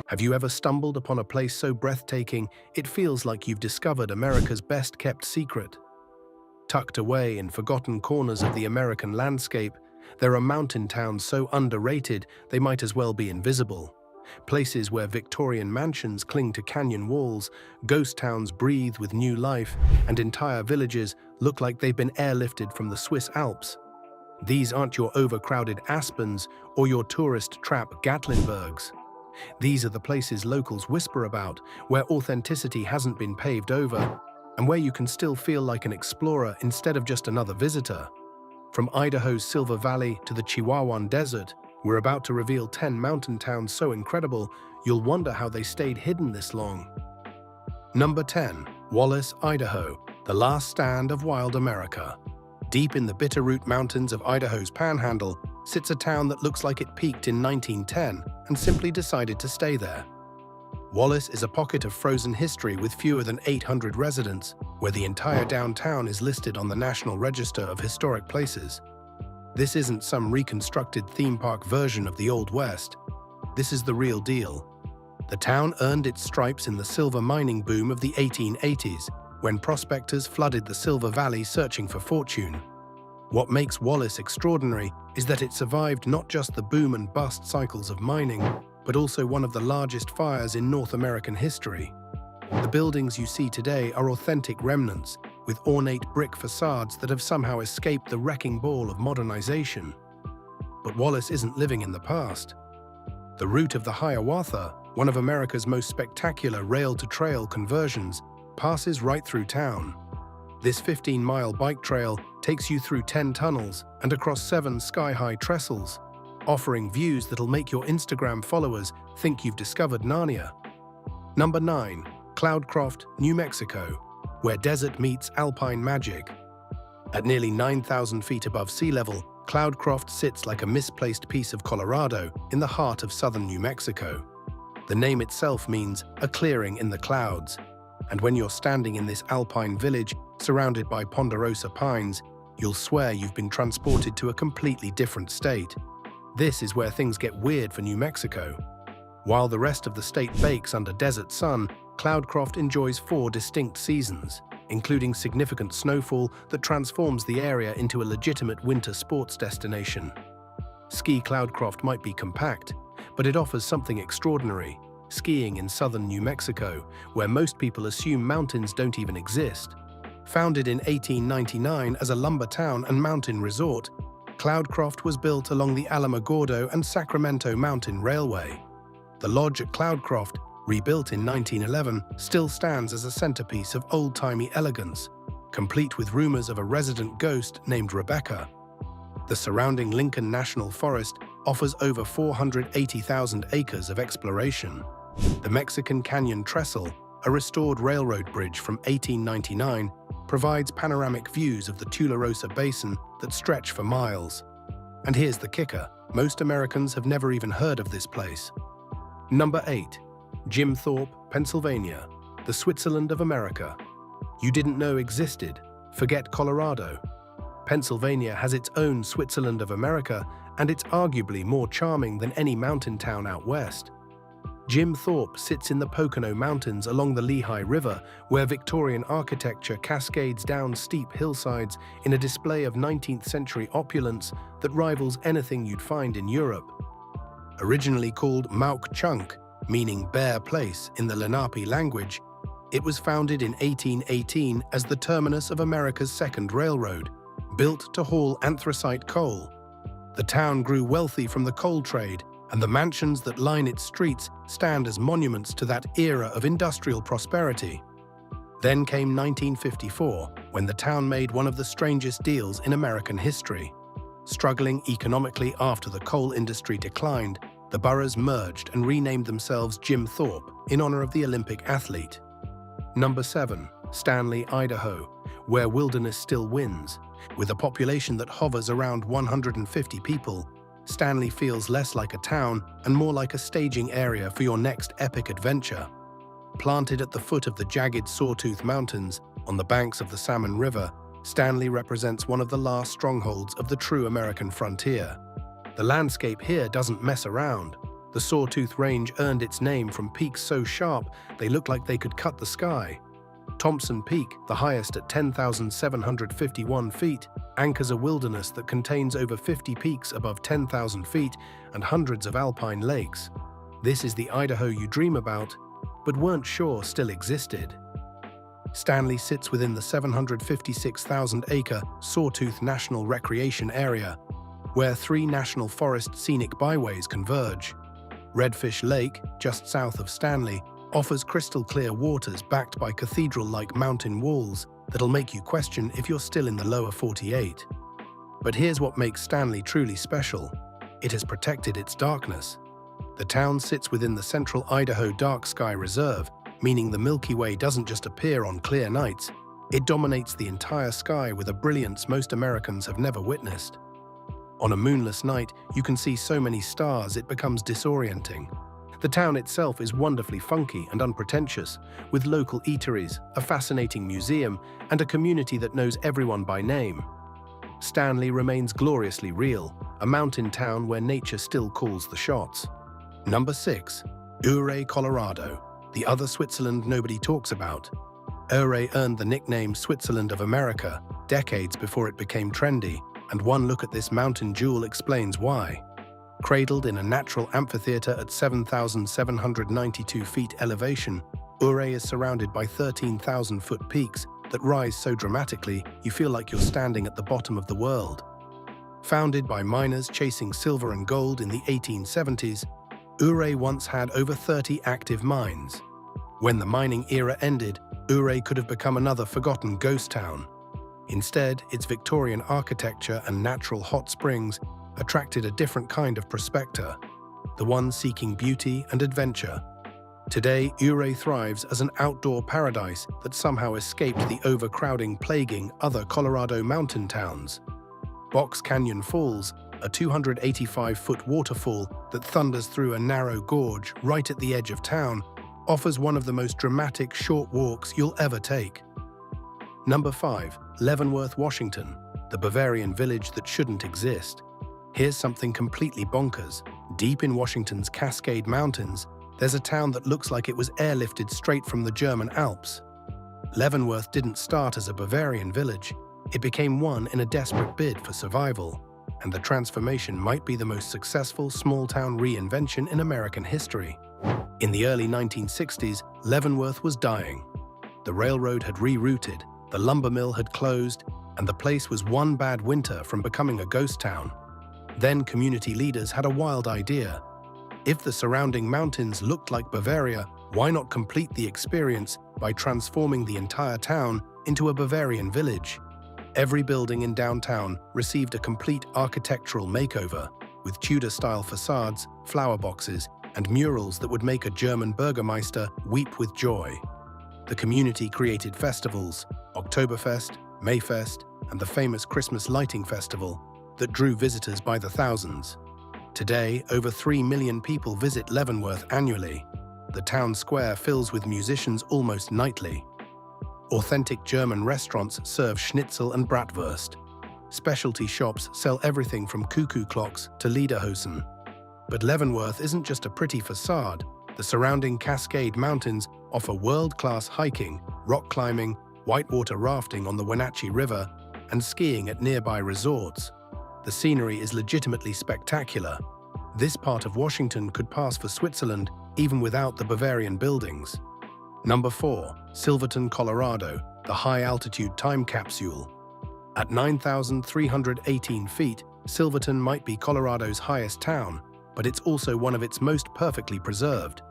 Have you ever stumbled upon a place so breathtaking it feels like you've discovered America's best-kept secret? Tucked away in forgotten corners of the American landscape, there are mountain towns so underrated they might as well be invisible. Places where Victorian mansions cling to canyon walls, ghost towns breathe with new life, and entire villages look like they've been airlifted from the Swiss Alps. These aren't your overcrowded Aspens or your tourist trap Gatlinburgs. These are the places locals whisper about, where authenticity hasn't been paved over, and where you can still feel like an explorer instead of just another visitor. From Idaho's Silver Valley to the Chihuahuan Desert, we're about to reveal 10 mountain towns so incredible you'll wonder how they stayed hidden this long. Number 10. Wallace, Idaho, the last stand of wild America. Deep in the Bitterroot Mountains of Idaho's Panhandle sits a town that looks like it peaked in 1910 and simply decided to stay there. Wallace is a pocket of frozen history with fewer than 800 residents, where the entire downtown is listed on the National Register of Historic Places. This isn't some reconstructed theme park version of the Old West. This is the real deal. The town earned its stripes in the silver mining boom of the 1880s, when prospectors flooded the Silver Valley searching for fortune. What makes Wallace extraordinary is that it survived not just the boom and bust cycles of mining, but also one of the largest fires in North American history. The buildings you see today are authentic remnants, with ornate brick facades that have somehow escaped the wrecking ball of modernization. But Wallace isn't living in the past. The route of the Hiawatha, one of America's most spectacular rail-to-trail conversions, passes right through town. This 15-mile bike trail takes you through 10 tunnels and across 7 sky-high trestles, offering views that'll make your Instagram followers think you've discovered Narnia. Number 9. Cloudcroft, New Mexico, where desert meets alpine magic. At nearly 9,000 feet above sea level, Cloudcroft sits like a misplaced piece of Colorado in the heart of southern New Mexico. The name itself means a clearing in the clouds, and when you're standing in this alpine village surrounded by ponderosa pines, you'll swear you've been transported to a completely different state. This is where things get weird for New Mexico. While the rest of the state bakes under desert sun, Cloudcroft enjoys 4 distinct seasons, including significant snowfall that transforms the area into a legitimate winter sports destination. Ski Cloudcroft might be compact, but it offers something extraordinary: skiing in southern New Mexico, where most people assume mountains don't even exist. Founded in 1899 as a lumber town and mountain resort, Cloudcroft was built along the Alamogordo and Sacramento Mountain Railway. The lodge at Cloudcroft, rebuilt in 1911, still stands as a centerpiece of old-timey elegance, complete with rumors of a resident ghost named Rebecca. The surrounding Lincoln National Forest offers over 480,000 acres of exploration. The Mexican Canyon Trestle, a restored railroad bridge from 1899, provides panoramic views of the Tularosa Basin that stretch for miles. And here's the kicker: most Americans have never even heard of this place. Number 8. Jim Thorpe, Pennsylvania, the Switzerland of America. You didn't know existed? Forget Colorado. Pennsylvania has its own Switzerland of America, and it's arguably more charming than any mountain town out west. Jim Thorpe sits in the Pocono Mountains along the Lehigh River, where Victorian architecture cascades down steep hillsides in a display of 19th-century opulence that rivals anything you'd find in Europe. Originally called Mauk Chunk, meaning bare place in the Lenape language, it was founded in 1818 as the terminus of America's second railroad, built to haul anthracite coal. The town grew wealthy from the coal trade, and the mansions that line its streets stand as monuments to that era of industrial prosperity. Then came 1954, when the town made one of the strangest deals in American history. Struggling economically after the coal industry declined, the boroughs merged and renamed themselves Jim Thorpe in honor of the Olympic athlete. Number 7. Stanley, Idaho, where wilderness still wins. With a population that hovers around 150 people, Stanley feels less like a town and more like a staging area for your next epic adventure. Planted at the foot of the jagged Sawtooth Mountains, on the banks of the Salmon River, Stanley represents one of the last strongholds of the true American frontier. The landscape here doesn't mess around. The Sawtooth Range earned its name from peaks so sharp they look like they could cut the sky. Thompson Peak, the highest at 10,751 feet, anchors a wilderness that contains over 50 peaks above 10,000 feet and hundreds of alpine lakes. This is the Idaho you dream about, but weren't sure still existed. Stanley sits within the 756,000-acre Sawtooth National Recreation Area, where 3 national forest scenic byways converge. Redfish Lake, just south of Stanley, offers crystal-clear waters backed by cathedral-like mountain walls that'll make you question if you're still in the lower 48. But here's what makes Stanley truly special. It has protected its darkness. The town sits within the Central Idaho Dark Sky Reserve, meaning the Milky Way doesn't just appear on clear nights, it dominates the entire sky with a brilliance most Americans have never witnessed. On a moonless night, you can see so many stars it becomes disorienting. The town itself is wonderfully funky and unpretentious, with local eateries, a fascinating museum, and a community that knows everyone by name. Stanley remains gloriously real, a mountain town where nature still calls the shots. Number 6. Ouray, Colorado, the other Switzerland nobody talks about. Ouray earned the nickname Switzerland of America decades before it became trendy, and one look at this mountain jewel explains why. Cradled in a natural amphitheater at 7,792 feet elevation, Ouray is surrounded by 13,000-foot peaks that rise so dramatically you feel like you're standing at the bottom of the world. Founded by miners chasing silver and gold in the 1870s, Ouray once had over 30 active mines. When the mining era ended, Ouray could have become another forgotten ghost town. Instead, its Victorian architecture and natural hot springs attracted a different kind of prospector, the one seeking beauty and adventure. Today, Ouray thrives as an outdoor paradise that somehow escaped the overcrowding plaguing other Colorado mountain towns. Box Canyon Falls, a 285-foot waterfall that thunders through a narrow gorge right at the edge of town, offers one of the most dramatic short walks you'll ever take. Number 5. Leavenworth, Washington, the Bavarian village that shouldn't exist. Here's something completely bonkers. Deep in Washington's Cascade Mountains, there's a town that looks like it was airlifted straight from the German Alps. Leavenworth didn't start as a Bavarian village. It became one in a desperate bid for survival, and the transformation might be the most successful small-town reinvention in American history. In the early 1960s, Leavenworth was dying. The railroad had rerouted, the lumber mill had closed, and the place was one bad winter from becoming a ghost town. Then community leaders had a wild idea. If the surrounding mountains looked like Bavaria, why not complete the experience by transforming the entire town into a Bavarian village? Every building in downtown received a complete architectural makeover, with Tudor-style facades, flower boxes, and murals that would make a German burgermeister weep with joy. The community created festivals, Oktoberfest, Mayfest, and the famous Christmas Lighting Festival, that drew visitors by the thousands. Today, over 3 million people visit Leavenworth annually. The town square fills with musicians almost nightly. Authentic German restaurants serve schnitzel and bratwurst. Specialty shops sell everything from cuckoo clocks to lederhosen. But Leavenworth isn't just a pretty facade. The surrounding Cascade Mountains offer world-class hiking, rock climbing, whitewater rafting on the Wenatchee River, and skiing at nearby resorts. The scenery is legitimately spectacular. This part of Washington could pass for Switzerland even without the Bavarian buildings. Number 4. Silverton, Colorado, the high-altitude time capsule. At 9,318 feet, Silverton might be Colorado's highest town, but it's also one of its most perfectly preserved.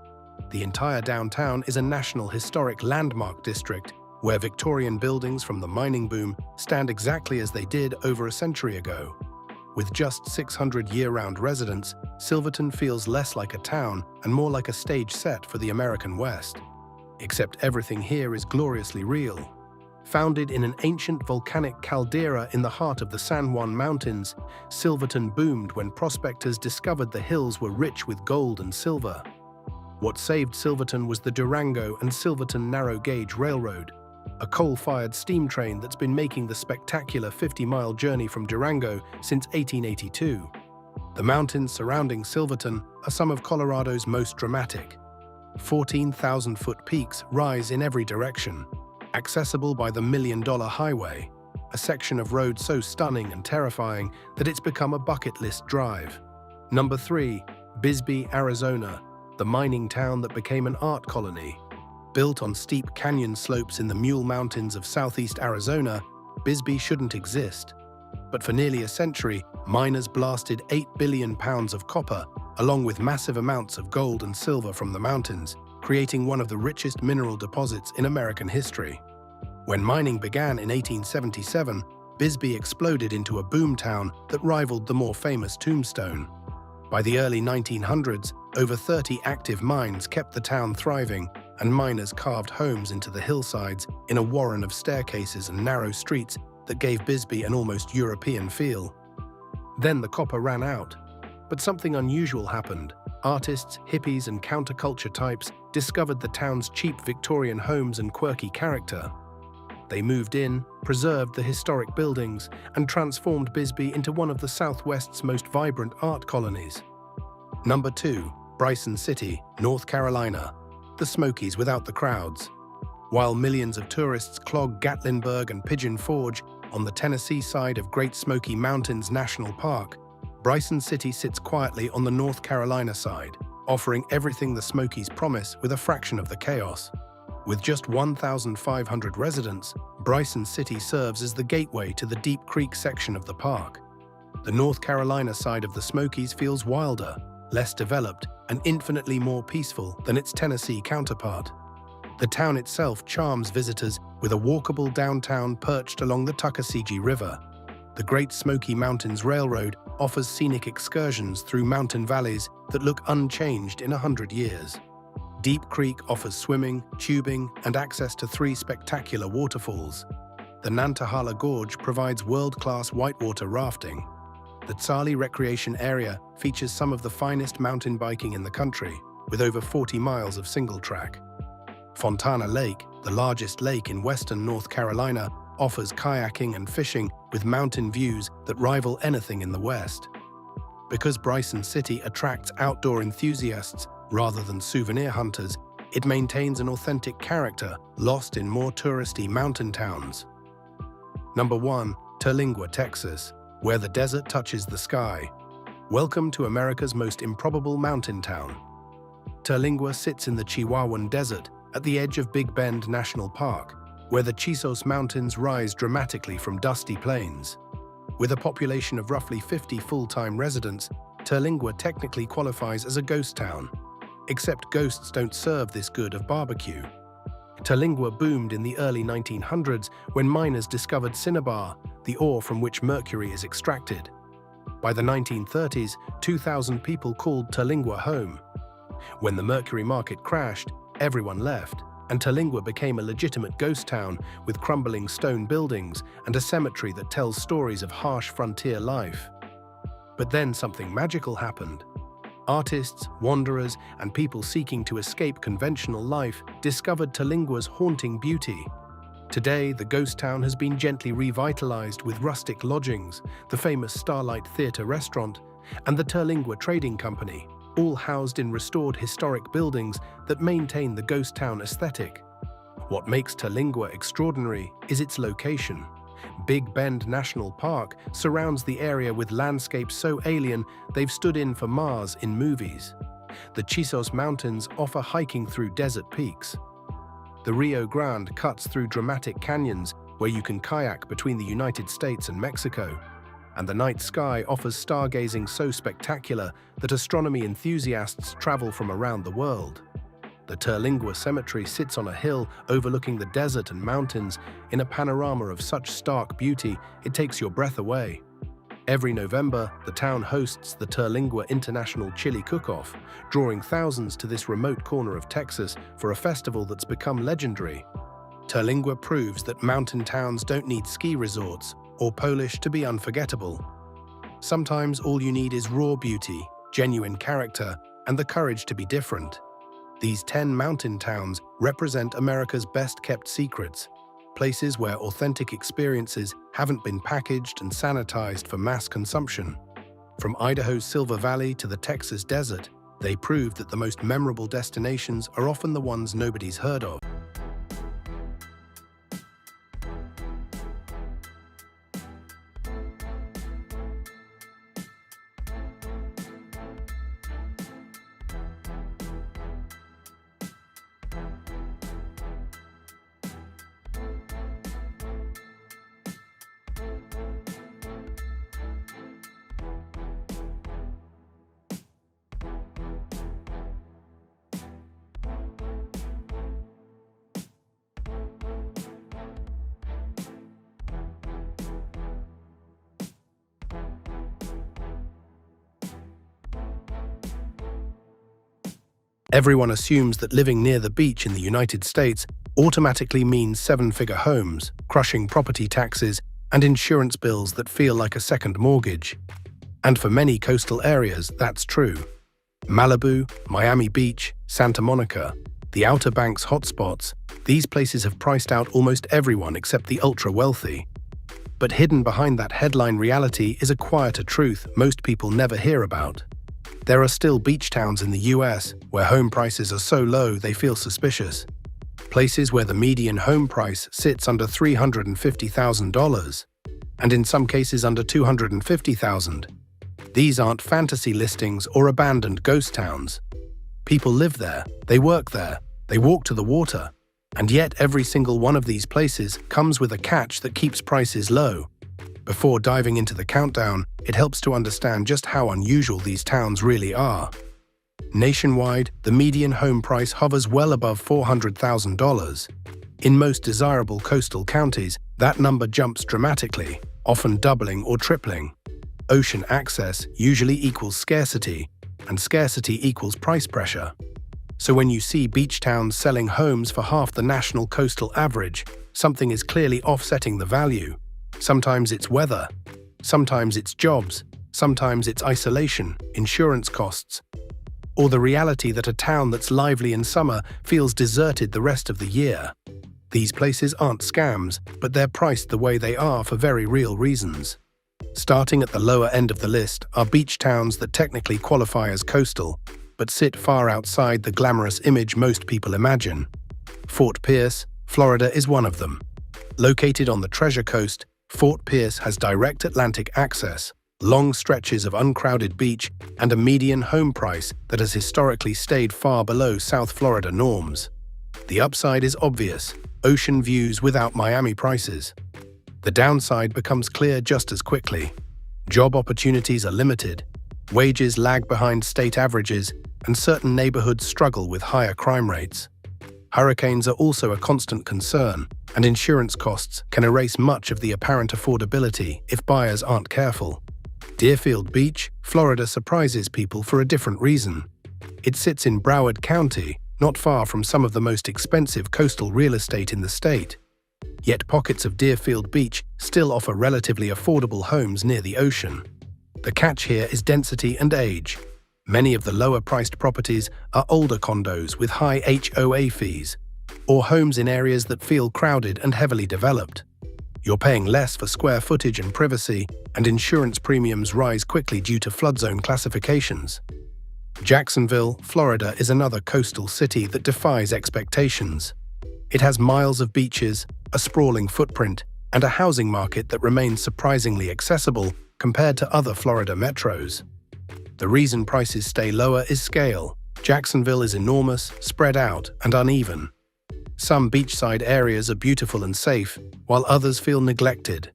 The entire downtown is a National Historic Landmark District, where Victorian buildings from the mining boom stand exactly as they did over a century ago. With just 600 year-round residents, Silverton feels less like a town and more like a stage set for the American West. Except everything here is gloriously real. Founded in an ancient volcanic caldera in the heart of the San Juan Mountains, Silverton boomed when prospectors discovered the hills were rich with gold and silver. What saved Silverton was the Durango and Silverton Narrow Gauge Railroad, a coal-fired steam train that's been making the spectacular 50-mile journey from Durango since 1882. The mountains surrounding Silverton are some of Colorado's most dramatic. 14,000-foot peaks rise in every direction, accessible by the Million-Dollar Highway, a section of road so stunning and terrifying that it's become a bucket list drive. Number 3. Bisbee, Arizona, the mining town that became an art colony. Built on steep canyon slopes in the Mule Mountains of southeast Arizona, Bisbee shouldn't exist. But for nearly a century, miners blasted 8 billion pounds of copper, along with massive amounts of gold and silver from the mountains, creating one of the richest mineral deposits in American history. When mining began in 1877, Bisbee exploded into a boomtown that rivaled the more famous Tombstone. By the early 1900s, over 30 active mines kept the town thriving, and miners carved homes into the hillsides in a warren of staircases and narrow streets that gave Bisbee an almost European feel. Then the copper ran out. But something unusual happened. Artists, hippies, and counterculture types discovered the town's cheap Victorian homes and quirky character. They moved in, preserved the historic buildings, and transformed Bisbee into one of the Southwest's most vibrant art colonies. Number 2. Bryson City, North Carolina, the Smokies without the crowds. While millions of tourists clog Gatlinburg and Pigeon Forge on the Tennessee side of Great Smoky Mountains National Park, Bryson City sits quietly on the North Carolina side, offering everything the Smokies promise with a fraction of the chaos. With just 1,500 residents, Bryson City serves as the gateway to the Deep Creek section of the park. The North Carolina side of the Smokies feels wilder, less developed, and infinitely more peaceful than its Tennessee counterpart. The town itself charms visitors with a walkable downtown perched along the Tuckasegee River. The Great Smoky Mountains Railroad offers scenic excursions through mountain valleys that look unchanged in 100 years. Deep Creek offers swimming, tubing, and access to 3 spectacular waterfalls. The Nantahala Gorge provides world-class whitewater rafting. The Tsali Recreation Area features some of the finest mountain biking in the country, with over 40 miles of single track. Fontana Lake, the largest lake in western North Carolina, offers kayaking and fishing with mountain views that rival anything in the West. Because Bryson City attracts outdoor enthusiasts rather than souvenir hunters, it maintains an authentic character lost in more touristy mountain towns. Number 1. Terlingua, Texas, where the desert touches the sky. Welcome to America's most improbable mountain town. Terlingua sits in the Chihuahuan Desert at the edge of Big Bend National Park, where the Chisos Mountains rise dramatically from dusty plains. With a population of roughly 50 full-time residents, Terlingua technically qualifies as a ghost town. Except ghosts don't serve this good of barbecue. Terlingua boomed in the early 1900s when miners discovered cinnabar, the ore from which mercury is extracted. By the 1930s, 2,000 people called Terlingua home. When the mercury market crashed, everyone left, and Terlingua became a legitimate ghost town with crumbling stone buildings and a cemetery that tells stories of harsh frontier life. But then something magical happened. Artists, wanderers, and people seeking to escape conventional life discovered Terlingua's haunting beauty. Today, the ghost town has been gently revitalized with rustic lodgings, the famous Starlight Theatre restaurant, and the Terlingua Trading Company, all housed in restored historic buildings that maintain the ghost town aesthetic. What makes Terlingua extraordinary is its location. Big Bend National Park surrounds the area with landscapes so alien they've stood in for Mars in movies. The Chisos Mountains offer hiking through desert peaks. The Rio Grande cuts through dramatic canyons where you can kayak between the United States and Mexico. And the night sky offers stargazing so spectacular that astronomy enthusiasts travel from around the world. The Terlingua Cemetery sits on a hill overlooking the desert and mountains in a panorama of such stark beauty it takes your breath away. Every November, the town hosts the Terlingua International Chili Cook-Off, drawing thousands to this remote corner of Texas for a festival that's become legendary. Terlingua proves that mountain towns don't need ski resorts or polish to be unforgettable. Sometimes all you need is raw beauty, genuine character, and the courage to be different. These 10 mountain towns represent America's best-kept secrets, places where authentic experiences haven't been packaged and sanitized for mass consumption. From Idaho's Silver Valley to the Texas desert, they prove that the most memorable destinations are often the ones nobody's heard of. Everyone assumes that living near the beach in the United States automatically means seven-figure homes, crushing property taxes, and insurance bills that feel like a second mortgage. And for many coastal areas, that's true. Malibu, Miami Beach, Santa Monica, the Outer Banks hotspots, these places have priced out almost everyone except the ultra-wealthy. But hidden behind that headline reality is a quieter truth most people never hear about. There are still beach towns in the US where home prices are so low they feel suspicious. Places where the median home price sits under $350,000, and in some cases under $250,000. These aren't fantasy listings or abandoned ghost towns. People live there, they work there, they walk to the water, and yet every single one of these places comes with a catch that keeps prices low. Before diving into the countdown, it helps to understand just how unusual these towns really are. Nationwide, the median home price hovers well above $400,000. In most desirable coastal counties, that number jumps dramatically, often doubling or tripling. Ocean access usually equals scarcity, and scarcity equals price pressure. So when you see beach towns selling homes for half the national coastal average, something is clearly offsetting the value. Sometimes it's weather, sometimes it's jobs, sometimes it's isolation, insurance costs, or the reality that a town that's lively in summer feels deserted the rest of the year. These places aren't scams, but they're priced the way they are for very real reasons. Starting at the lower end of the list are beach towns that technically qualify as coastal, but sit far outside the glamorous image most people imagine. Fort Pierce, Florida is one of them. Located on the Treasure Coast, Fort Pierce has direct Atlantic access, long stretches of uncrowded beach, and a median home price that has historically stayed far below South Florida norms. The upside is obvious: ocean views without Miami prices. The downside becomes clear just as quickly. Job opportunities are limited, wages lag behind state averages, and certain neighborhoods struggle with higher crime rates. Hurricanes are also a constant concern, and insurance costs can erase much of the apparent affordability if buyers aren't careful. Deerfield Beach, Florida surprises people for a different reason. It sits in Broward County, not far from some of the most expensive coastal real estate in the state. Yet pockets of Deerfield Beach still offer relatively affordable homes near the ocean. The catch here is density and age. Many of the lower-priced properties are older condos with high HOA fees, or homes in areas that feel crowded and heavily developed. You're paying less for square footage and privacy, and insurance premiums rise quickly due to flood zone classifications. Jacksonville, Florida is another coastal city that defies expectations. It has miles of beaches, a sprawling footprint, and a housing market that remains surprisingly accessible compared to other Florida metros. The reason prices stay lower is scale. Jacksonville is enormous, spread out, and uneven. Some beachside areas are beautiful and safe, while others feel neglected.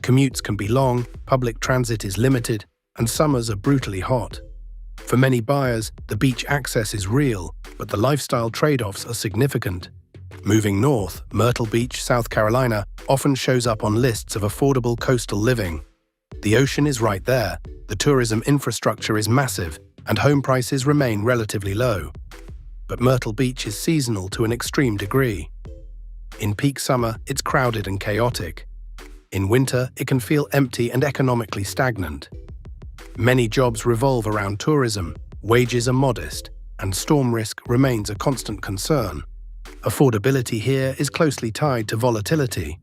Commutes can be long, public transit is limited, and summers are brutally hot. For many buyers, the beach access is real, but the lifestyle trade-offs are significant. Moving north, Myrtle Beach, South Carolina, often shows up on lists of affordable coastal living. The ocean is right there, the tourism infrastructure is massive, and home prices remain relatively low. But Myrtle Beach is seasonal to an extreme degree. In peak summer, it's crowded and chaotic. In winter, it can feel empty and economically stagnant. Many jobs revolve around tourism, wages are modest, and storm risk remains a constant concern. Affordability here is closely tied to volatility.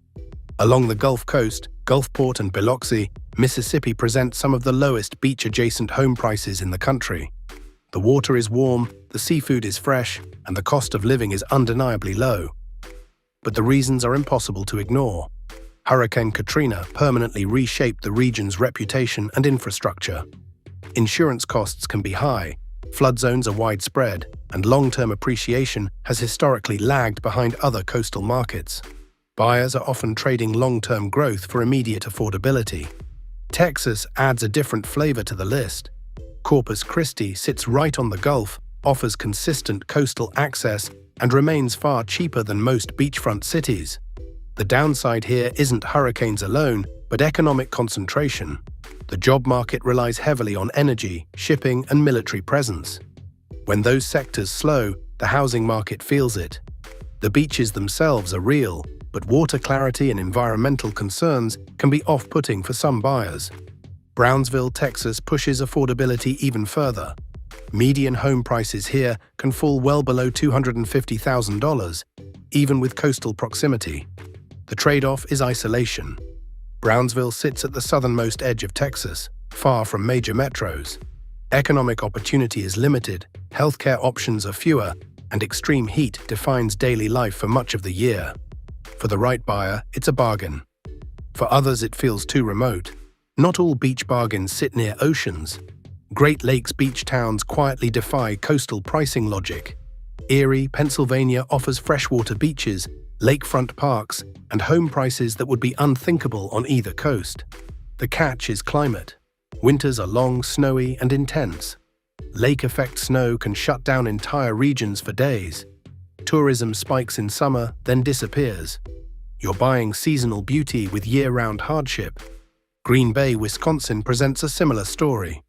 Along the Gulf Coast, Gulfport and Biloxi, Mississippi present some of the lowest beach-adjacent home prices in the country. The water is warm, the seafood is fresh, and the cost of living is undeniably low. But the reasons are impossible to ignore. Hurricane Katrina permanently reshaped the region's reputation and infrastructure. Insurance costs can be high, flood zones are widespread, and long-term appreciation has historically lagged behind other coastal markets. Buyers are often trading long-term growth for immediate affordability. Texas adds a different flavor to the list. Corpus Christi sits right on the Gulf, offers consistent coastal access, and remains far cheaper than most beachfront cities. The downside here isn't hurricanes alone, but economic concentration. The job market relies heavily on energy, shipping, and military presence. When those sectors slow, the housing market feels it. The beaches themselves are real, but water clarity and environmental concerns can be off-putting for some buyers. Brownsville, Texas pushes affordability even further. Median home prices here can fall well below $250,000, even with coastal proximity. The trade-off is isolation. Brownsville sits at the southernmost edge of Texas, far from major metros. Economic opportunity is limited, healthcare options are fewer, and extreme heat defines daily life for much of the year. For the right buyer, it's a bargain. For others, it feels too remote. Not all beach bargains sit near oceans. Great Lakes beach towns quietly defy coastal pricing logic. Erie, Pennsylvania offers freshwater beaches, lakefront parks, and home prices that would be unthinkable on either coast. The catch is climate. Winters are long, snowy, and intense. Lake-effect snow can shut down entire regions for days. Tourism spikes in summer, then disappears. You're buying seasonal beauty with year-round hardship. Green Bay, Wisconsin presents a similar story.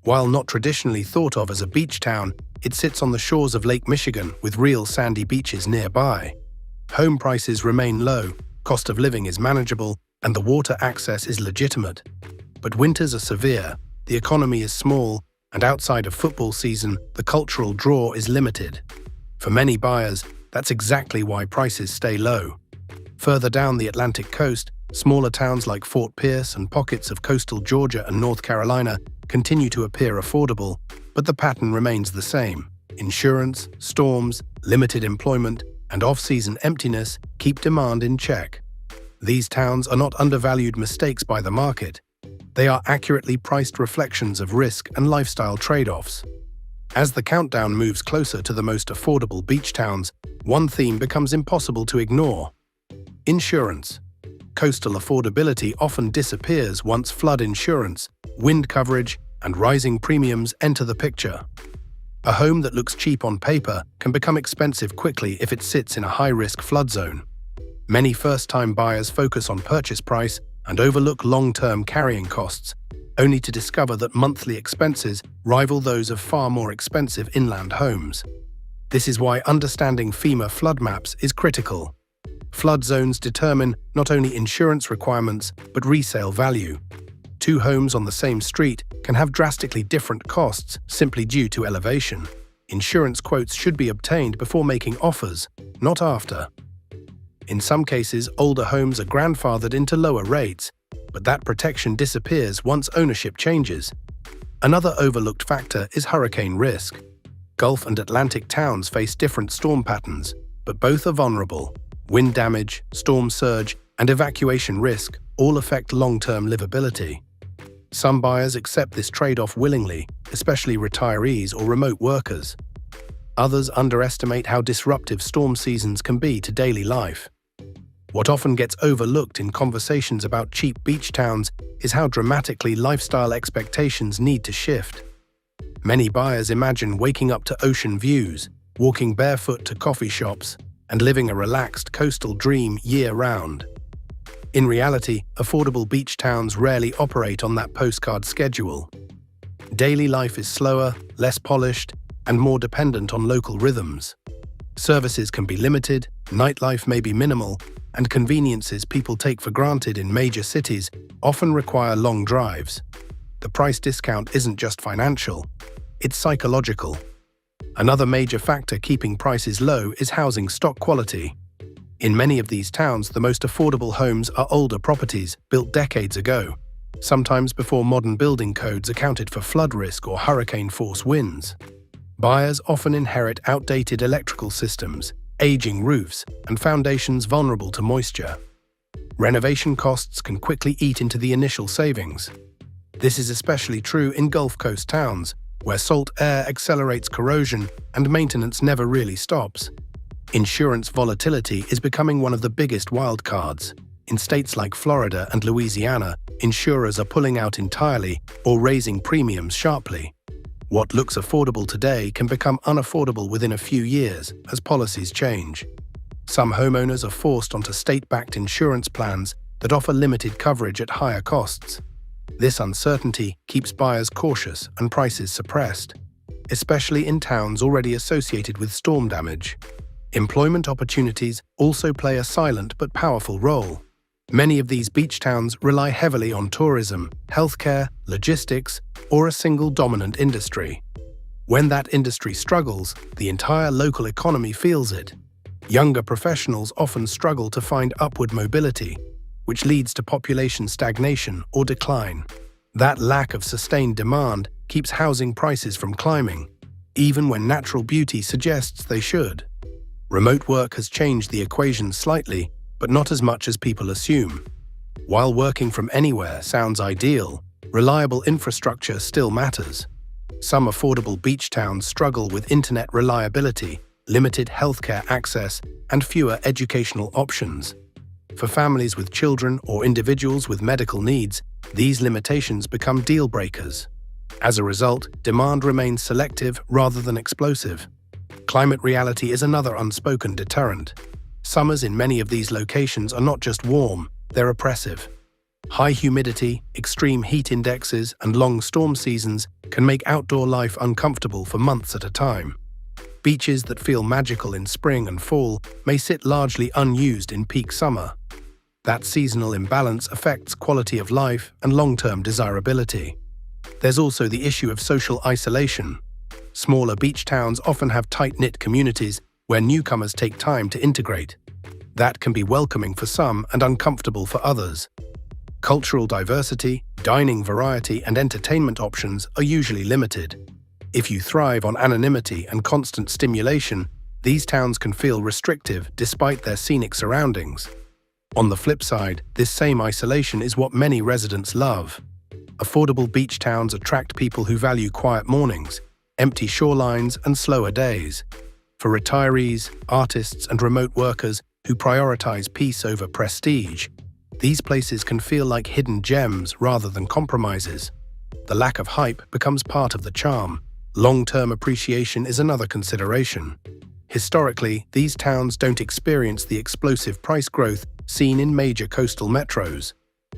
While not traditionally thought of as a beach town, it sits on the shores of Lake Michigan with real sandy beaches nearby. Home prices remain low, cost of living is manageable, and the water access is legitimate. But winters are severe, the economy is small, and outside of football season, the cultural draw is limited. For many buyers, that's exactly why prices stay low. Further down the Atlantic coast, smaller towns like Fort Pierce and pockets of coastal Georgia and North Carolina continue to appear affordable, but the pattern remains the same. Insurance, storms, limited employment, and off-season emptiness keep demand in check. These towns are not undervalued mistakes by the market. They are accurately priced reflections of risk and lifestyle trade-offs. As the countdown moves closer to the most affordable beach towns, one theme becomes impossible to ignore: insurance. Coastal affordability often disappears once flood insurance, wind coverage, and rising premiums enter the picture. A home that looks cheap on paper can become expensive quickly if it sits in a high-risk flood zone. Many first-time buyers focus on purchase price and overlook long-term carrying costs, only to discover that monthly expenses rival those of far more expensive inland homes. This is why understanding FEMA flood maps is critical. Flood zones determine not only insurance requirements, but resale value. Two homes on the same street can have drastically different costs simply due to elevation. Insurance quotes should be obtained before making offers, not after. In some cases, older homes are grandfathered into lower rates, but that protection disappears once ownership changes. Another overlooked factor is hurricane risk. Gulf and Atlantic towns face different storm patterns, but both are vulnerable. Wind damage, storm surge, and evacuation risk all affect long-term livability. Some buyers accept this trade-off willingly, especially retirees or remote workers. Others underestimate how disruptive storm seasons can be to daily life. What often gets overlooked in conversations about cheap beach towns is how dramatically lifestyle expectations need to shift. Many buyers imagine waking up to ocean views, walking barefoot to coffee shops, and living a relaxed coastal dream year-round. In reality, affordable beach towns rarely operate on that postcard schedule. Daily life is slower, less polished, and more dependent on local rhythms. Services can be limited, nightlife may be minimal, and conveniences people take for granted in major cities often require long drives. The price discount isn't just financial, it's psychological. Another major factor keeping prices low is housing stock quality. In many of these towns, the most affordable homes are older properties built decades ago, sometimes before modern building codes accounted for flood risk or hurricane-force winds. Buyers often inherit outdated electrical systems, aging roofs, and foundations vulnerable to moisture. Renovation costs can quickly eat into the initial savings. This is especially true in Gulf Coast towns, where salt air accelerates corrosion and maintenance never really stops. Insurance volatility is becoming one of the biggest wildcards. In states like Florida and Louisiana, insurers are pulling out entirely or raising premiums sharply. What looks affordable today can become unaffordable within a few years as policies change. Some homeowners are forced onto state-backed insurance plans that offer limited coverage at higher costs. This uncertainty keeps buyers cautious and prices suppressed, especially in towns already associated with storm damage. Employment opportunities also play a silent but powerful role. Many of these beach towns rely heavily on tourism, healthcare, logistics, or a single dominant industry. When that industry struggles, the entire local economy feels it. Younger professionals often struggle to find upward mobility, which leads to population stagnation or decline. That lack of sustained demand keeps housing prices from climbing, even when natural beauty suggests they should. Remote work has changed the equation slightly, but not as much as people assume. While working from anywhere sounds ideal, reliable infrastructure still matters. Some affordable beach towns struggle with internet reliability, limited healthcare access, and fewer educational options. For families with children or individuals with medical needs, these limitations become deal breakers. As a result, demand remains selective rather than explosive. Climate reality is another unspoken deterrent. Summers in many of these locations are not just warm, they're oppressive. High humidity, extreme heat indexes, and long storm seasons can make outdoor life uncomfortable for months at a time. Beaches that feel magical in spring and fall may sit largely unused in peak summer. That seasonal imbalance affects quality of life and long-term desirability. There's also the issue of social isolation. Smaller beach towns often have tight-knit communities where newcomers take time to integrate. That can be welcoming for some and uncomfortable for others. Cultural diversity, dining variety, and entertainment options are usually limited. If you thrive on anonymity and constant stimulation, these towns can feel restrictive despite their scenic surroundings. On the flip side, this same isolation is what many residents love. Affordable beach towns attract people who value quiet mornings, empty shorelines, and slower days. For retirees, artists, and remote workers who prioritize peace over prestige, these places can feel like hidden gems rather than compromises. The lack of hype becomes part of the charm. Long-term appreciation is another consideration. Historically, these towns don't experience the explosive price growth seen in major coastal metros.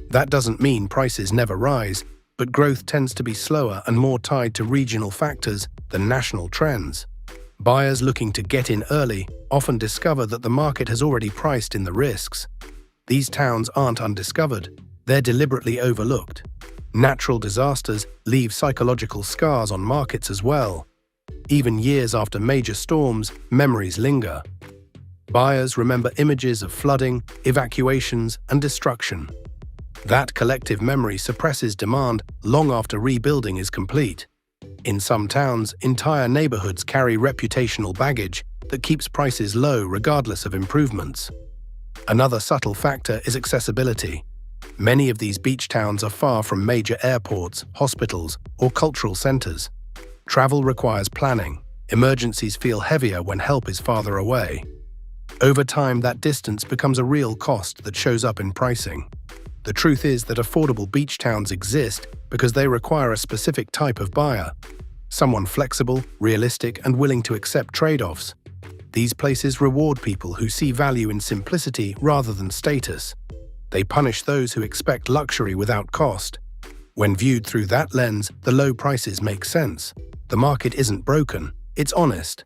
That doesn't mean prices never rise, but growth tends to be slower and more tied to regional factors than national trends. Buyers looking to get in early often discover that the market has already priced in the risks. These towns aren't undiscovered, they're deliberately overlooked. Natural disasters leave psychological scars on markets as well. Even years after major storms, memories linger. Buyers remember images of flooding, evacuations, and destruction. That collective memory suppresses demand long after rebuilding is complete. In some towns, entire neighborhoods carry reputational baggage that keeps prices low regardless of improvements. Another subtle factor is accessibility. Many of these beach towns are far from major airports, hospitals, or cultural centers. Travel requires planning. Emergencies feel heavier when help is farther away. Over time, that distance becomes a real cost that shows up in pricing. The truth is that affordable beach towns exist because they require a specific type of buyer. Someone flexible, realistic, and willing to accept trade-offs. These places reward people who see value in simplicity rather than status. They punish those who expect luxury without cost. When viewed through that lens, the low prices make sense. The market isn't broken, it's honest.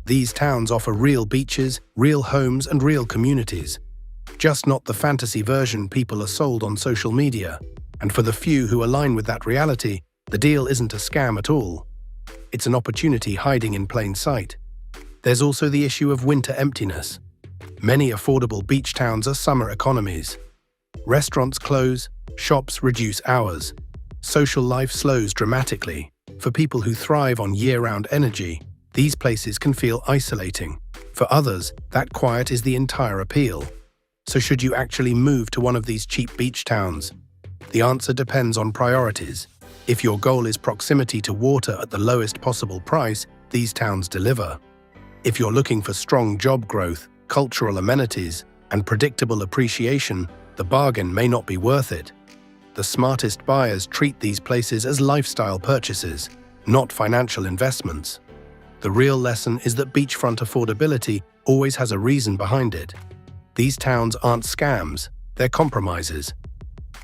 These towns offer real beaches, real homes, and real communities. Just not the fantasy version people are sold on social media. And for the few who align with that reality, the deal isn't a scam at all. It's an opportunity hiding in plain sight. There's also the issue of winter emptiness. Many affordable beach towns are summer economies. Restaurants close, shops reduce hours. Social life slows dramatically. For people who thrive on year-round energy, these places can feel isolating. For others, that quiet is the entire appeal. So should you actually move to one of these cheap beach towns? The answer depends on priorities. If your goal is proximity to water at the lowest possible price, these towns deliver. If you're looking for strong job growth, cultural amenities, and predictable appreciation, the bargain may not be worth it. The smartest buyers treat these places as lifestyle purchases, not financial investments. The real lesson is that beachfront affordability always has a reason behind it. These towns aren't scams, they're compromises.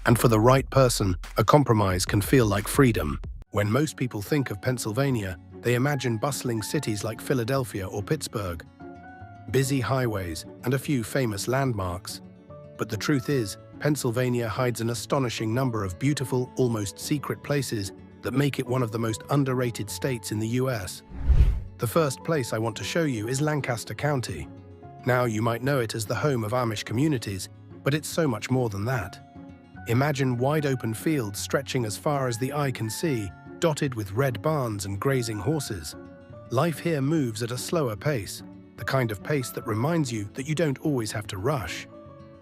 And for the right person, a compromise can feel like freedom. When most people think of Pennsylvania, they imagine bustling cities like Philadelphia or Pittsburgh, busy highways, and a few famous landmarks. But the truth is, Pennsylvania hides an astonishing number of beautiful, almost secret places that make it one of the most underrated states in the US. The first place I want to show you is Lancaster County. Now, you might know it as the home of Amish communities, but it's so much more than that. Imagine wide-open fields stretching as far as the eye can see, dotted with red barns and grazing horses. Life here moves at a slower pace, the kind of pace that reminds you that you don't always have to rush.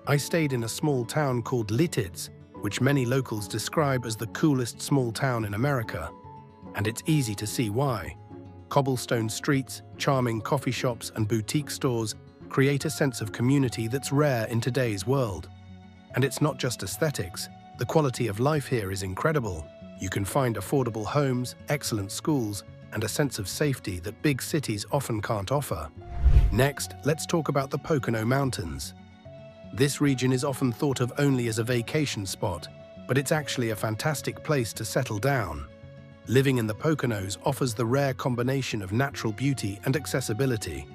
I stayed in a small town called Lititz, which many locals describe as the coolest small town in America. And it's easy to see why. Cobblestone streets, charming coffee shops, and boutique stores create a sense of community that's rare in today's world. And it's not just aesthetics. The quality of life here is incredible. You can find affordable homes, excellent schools, and a sense of safety that big cities often can't offer. Next, let's talk about the Pocono Mountains. This region is often thought of only as a vacation spot, but it's actually a fantastic place to settle down. Living in the Poconos offers the rare combination of natural beauty and accessibility.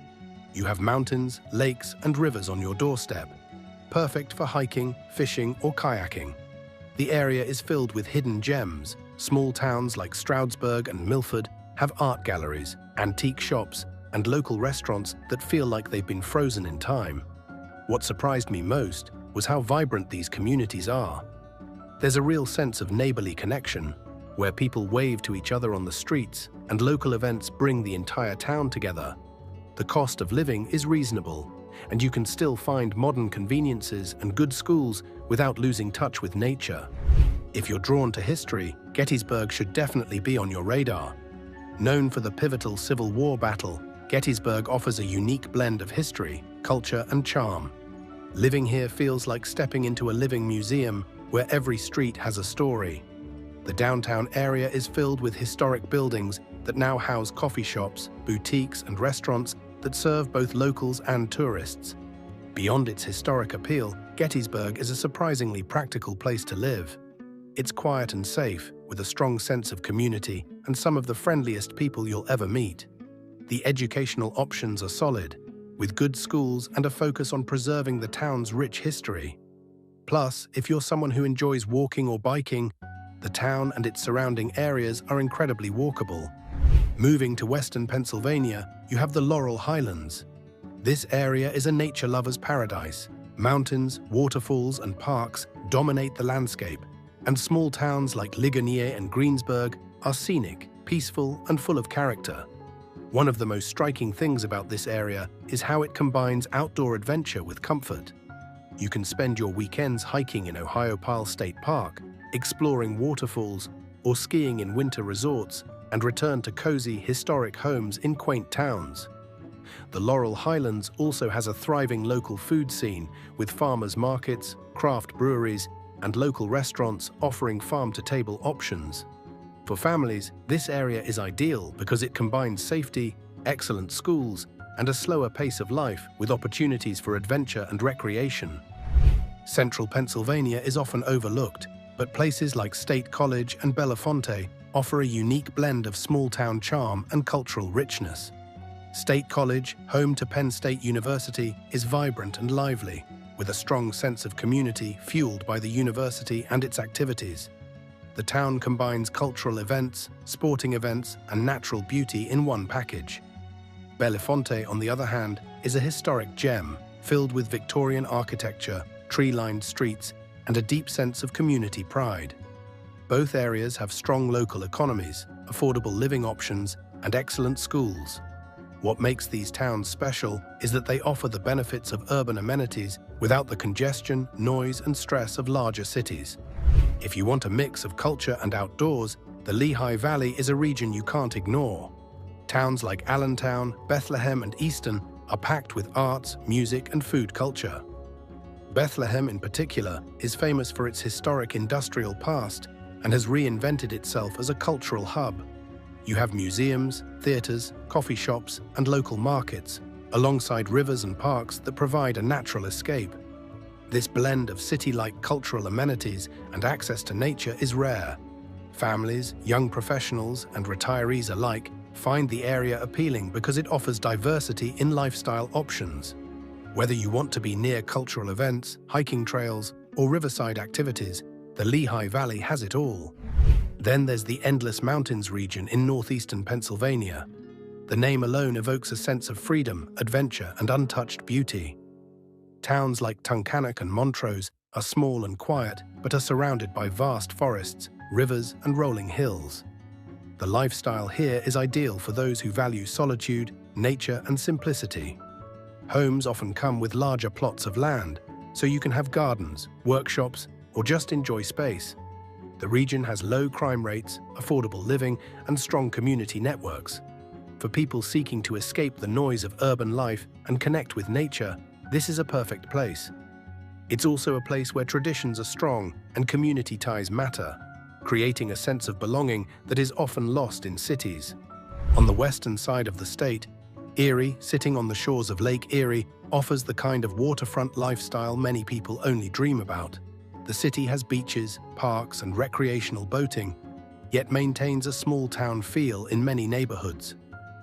You have mountains, lakes, and rivers on your doorstep, perfect for hiking, fishing, or kayaking. The area is filled with hidden gems. Small towns like Stroudsburg and Milford have art galleries, antique shops, and local restaurants that feel like they've been frozen in time. What surprised me most was how vibrant these communities are. There's a real sense of neighborly connection, where people wave to each other on the streets, and local events bring the entire town together. The cost of living is reasonable, and you can still find modern conveniences and good schools without losing touch with nature. If you're drawn to history, Gettysburg should definitely be on your radar. Known for the pivotal Civil War battle, Gettysburg offers a unique blend of history, culture, and charm. Living here feels like stepping into a living museum where every street has a story. The downtown area is filled with historic buildings that now house coffee shops, boutiques, and restaurants that serve both locals and tourists. Beyond its historic appeal, Gettysburg is a surprisingly practical place to live. It's quiet and safe, with a strong sense of community and some of the friendliest people you'll ever meet. The educational options are solid, with good schools and a focus on preserving the town's rich history. Plus, if you're someone who enjoys walking or biking, the town and its surrounding areas are incredibly walkable. Moving to western Pennsylvania, you have the Laurel Highlands. This area is a nature lover's paradise. Mountains, waterfalls, and parks dominate the landscape, and small towns like Ligonier and Greensburg are scenic, peaceful, and full of character. One of the most striking things about this area is how it combines outdoor adventure with comfort. You can spend your weekends hiking in Ohiopyle State Park, exploring waterfalls, or skiing in winter resorts, and return to cozy, historic homes in quaint towns. The Laurel Highlands also has a thriving local food scene, with farmers markets, craft breweries, and local restaurants offering farm-to-table options. For families, this area is ideal because it combines safety, excellent schools, and a slower pace of life with opportunities for adventure and recreation. Central Pennsylvania is often overlooked, but places like State College and Bellefonte offer a unique blend of small-town charm and cultural richness. State College, home to Penn State University, is vibrant and lively, with a strong sense of community fueled by the university and its activities. The town combines cultural events, sporting events, and natural beauty in one package. Bellefonte, on the other hand, is a historic gem, filled with Victorian architecture, tree-lined streets, and a deep sense of community pride. Both areas have strong local economies, affordable living options, and excellent schools. What makes these towns special is that they offer the benefits of urban amenities without the congestion, noise, and stress of larger cities. If you want a mix of culture and outdoors, the Lehigh Valley is a region you can't ignore. Towns like Allentown, Bethlehem, and Easton are packed with arts, music, and food culture. Bethlehem, in particular, is famous for its historic industrial past and has reinvented itself as a cultural hub. You have museums, theaters, coffee shops, and local markets, alongside rivers and parks that provide a natural escape. This blend of city-like cultural amenities and access to nature is rare. Families, young professionals, and retirees alike find the area appealing because it offers diversity in lifestyle options. Whether you want to be near cultural events, hiking trails, or riverside activities, the Lehigh Valley has it all. Then there's the Endless Mountains region in northeastern Pennsylvania. The name alone evokes a sense of freedom, adventure, and untouched beauty. Towns like Tunkhannock and Montrose are small and quiet, but are surrounded by vast forests, rivers, and rolling hills. The lifestyle here is ideal for those who value solitude, nature, and simplicity. Homes often come with larger plots of land, so you can have gardens, workshops, or just enjoy space. The region has low crime rates, affordable living, and strong community networks. For people seeking to escape the noise of urban life and connect with nature, this is a perfect place. It's also a place where traditions are strong and community ties matter, creating a sense of belonging that is often lost in cities. On the western side of the state, Erie, sitting on the shores of Lake Erie, offers the kind of waterfront lifestyle many people only dream about. The city has beaches, parks, and recreational boating, yet maintains a small-town feel in many neighborhoods.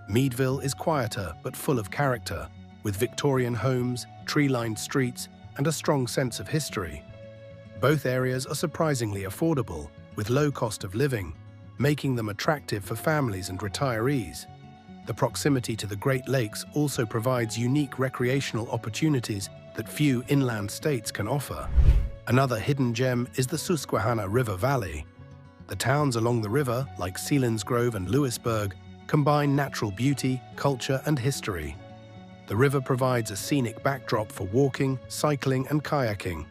Meadville is quieter but full of character, with Victorian homes, tree-lined streets, and a strong sense of history. Both areas are surprisingly affordable, with low cost of living, making them attractive for families and retirees. The proximity to the Great Lakes also provides unique recreational opportunities that few inland states can offer. Another hidden gem is the Susquehanna River Valley. The towns along the river, like Selinsgrove and Lewisburg, combine natural beauty, culture, and history. The river provides a scenic backdrop for walking, cycling, and kayaking,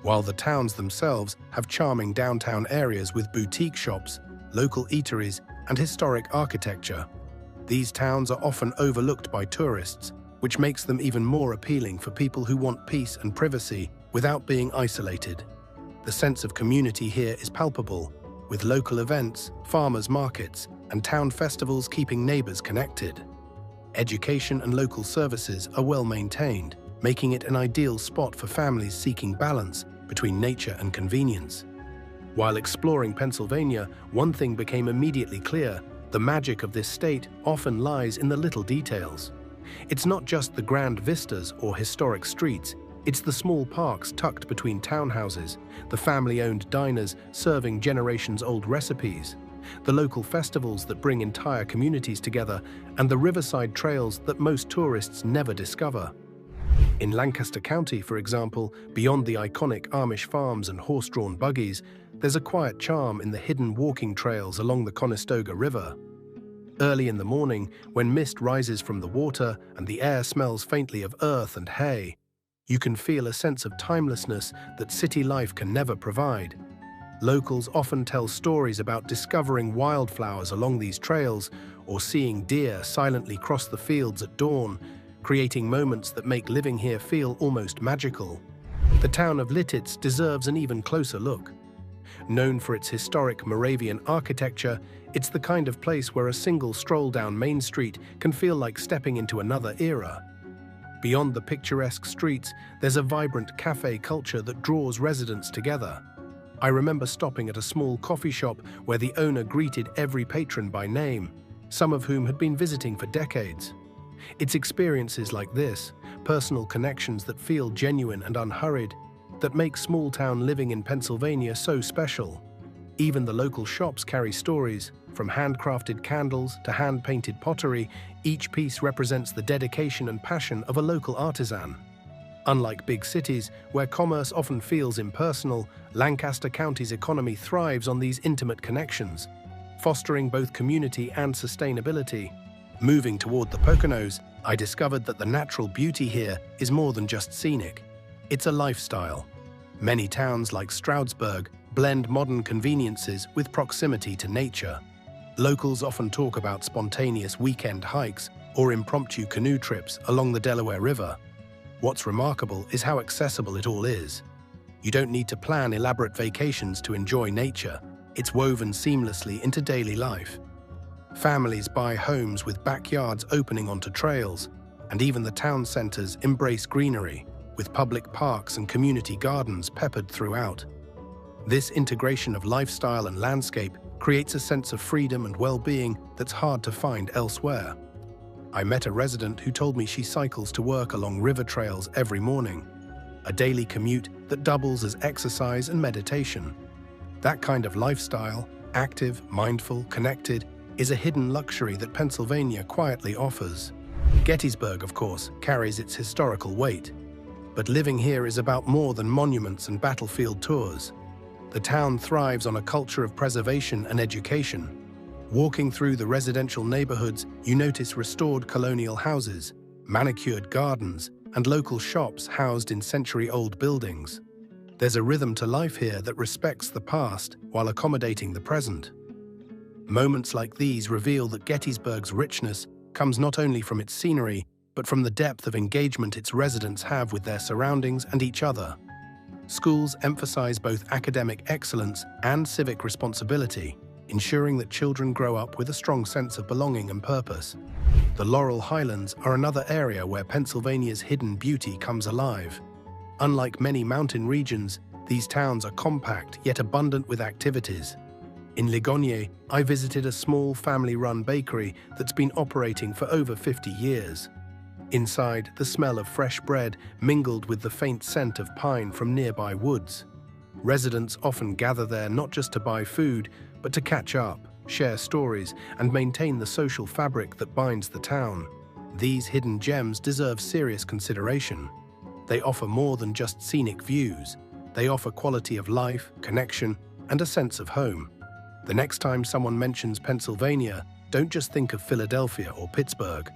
while the towns themselves have charming downtown areas with boutique shops, local eateries, and historic architecture. These towns are often overlooked by tourists, which makes them even more appealing for people who want peace and privacy without being isolated. The sense of community here is palpable, with local events, farmers' markets, and town festivals keeping neighbors connected. Education and local services are well maintained, making it an ideal spot for families seeking balance between nature and convenience. While exploring Pennsylvania, one thing became immediately clear: the magic of this state often lies in the little details. It's not just the grand vistas or historic streets, it's the small parks tucked between townhouses, the family-owned diners serving generations-old recipes, the local festivals that bring entire communities together, and the riverside trails that most tourists never discover. In Lancaster County, for example, beyond the iconic Amish farms and horse-drawn buggies, there's a quiet charm in the hidden walking trails along the Conestoga River. Early in the morning, when mist rises from the water and the air smells faintly of earth and hay, you can feel a sense of timelessness that city life can never provide. Locals often tell stories about discovering wildflowers along these trails or seeing deer silently cross the fields at dawn, creating moments that make living here feel almost magical. The town of Lititz deserves an even closer look. Known for its historic Moravian architecture, it's the kind of place where a single stroll down Main Street can feel like stepping into another era. Beyond the picturesque streets, there's a vibrant cafe culture that draws residents together. I remember stopping at a small coffee shop where the owner greeted every patron by name, some of whom had been visiting for decades. It's experiences like this, personal connections that feel genuine and unhurried, that make small-town living in Pennsylvania so special. Even the local shops carry stories, from handcrafted candles to hand-painted pottery. Each piece represents the dedication and passion of a local artisan. Unlike big cities, where commerce often feels impersonal, Lancaster County's economy thrives on these intimate connections, fostering both community and sustainability. Moving toward the Poconos, I discovered that the natural beauty here is more than just scenic. It's a lifestyle. Many towns like Stroudsburg blend modern conveniences with proximity to nature. Locals often talk about spontaneous weekend hikes or impromptu canoe trips along the Delaware River. What's remarkable is how accessible it all is. You don't need to plan elaborate vacations to enjoy nature. It's woven seamlessly into daily life. Families buy homes with backyards opening onto trails, and even the town centers embrace greenery, with public parks and community gardens peppered throughout. This integration of lifestyle and landscape creates a sense of freedom and well-being that's hard to find elsewhere. I met a resident who told me she cycles to work along river trails every morning, a daily commute that doubles as exercise and meditation. That kind of lifestyle, active, mindful, connected, is a hidden luxury that Pennsylvania quietly offers. Gettysburg, of course, carries its historical weight. But living here is about more than monuments and battlefield tours. The town thrives on a culture of preservation and education. Walking through the residential neighborhoods, you notice restored colonial houses, manicured gardens, and local shops housed in century-old buildings. There's a rhythm to life here that respects the past while accommodating the present. Moments like these reveal that Gettysburg's richness comes not only from its scenery, but from the depth of engagement its residents have with their surroundings and each other. Schools emphasize both academic excellence and civic responsibility, ensuring that children grow up with a strong sense of belonging and purpose. The Laurel Highlands are another area where Pennsylvania's hidden beauty comes alive. Unlike many mountain regions, these towns are compact yet abundant with activities. In Ligonier, I visited a small family-run bakery that's been operating for over 50 years. Inside, the smell of fresh bread mingled with the faint scent of pine from nearby woods. Residents often gather there not just to buy food, but to catch up, share stories, and maintain the social fabric that binds the town. These hidden gems deserve serious consideration. They offer more than just scenic views. They offer quality of life, connection, and a sense of home. The next time someone mentions Pennsylvania, don't just think of Philadelphia or Pittsburgh.